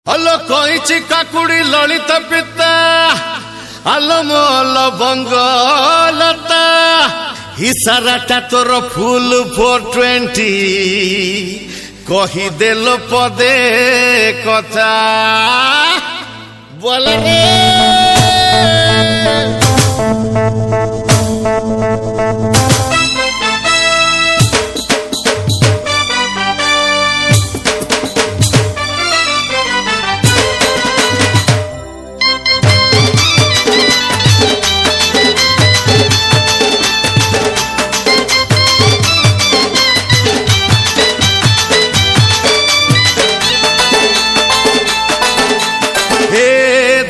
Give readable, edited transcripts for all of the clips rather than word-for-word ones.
hello कईची काकुड़ी Lalit पिता आलो मोल बंगलता हिसाराटा तोर full 420 कही देल पदे कथा बोल रे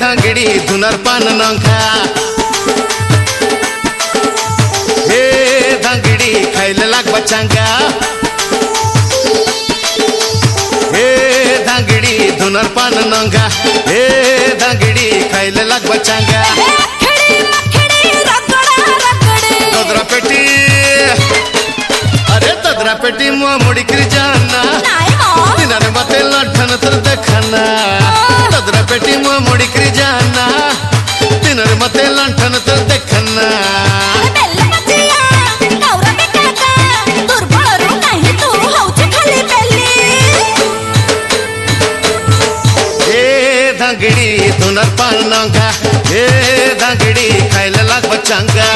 धांगड़ी धुनर पान नंखा हे धांगड़ी खाइले लाग बचांगा हे धांगड़ी धुनर पान नंखा हे धांगड़ी खाइले लाग बचांगा तदरा पेटी अरे तदरा पेटी मुआ मुड़ी कर जाना दिनारे मते लठन तर देखना तदरा पेटी मुआ मुड़ी कर जाना दिनारे मते लठन तर देखना धांगड़ी धुनर पान नंगा हे धांगड़ी खाइले लाग बचांगा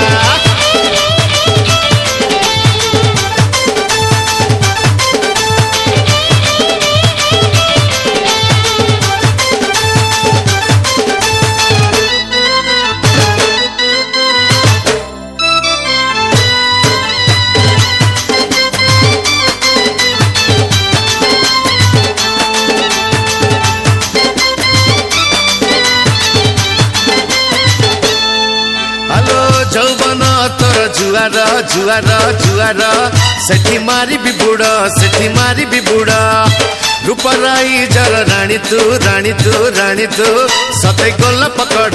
जौवन तोर जुआर जुआर जुआर सेठी मारी बुड़ सेठी मारी बुड़ रूपराई जर रानी तू रानी तू रानी तू सते गोल पकड़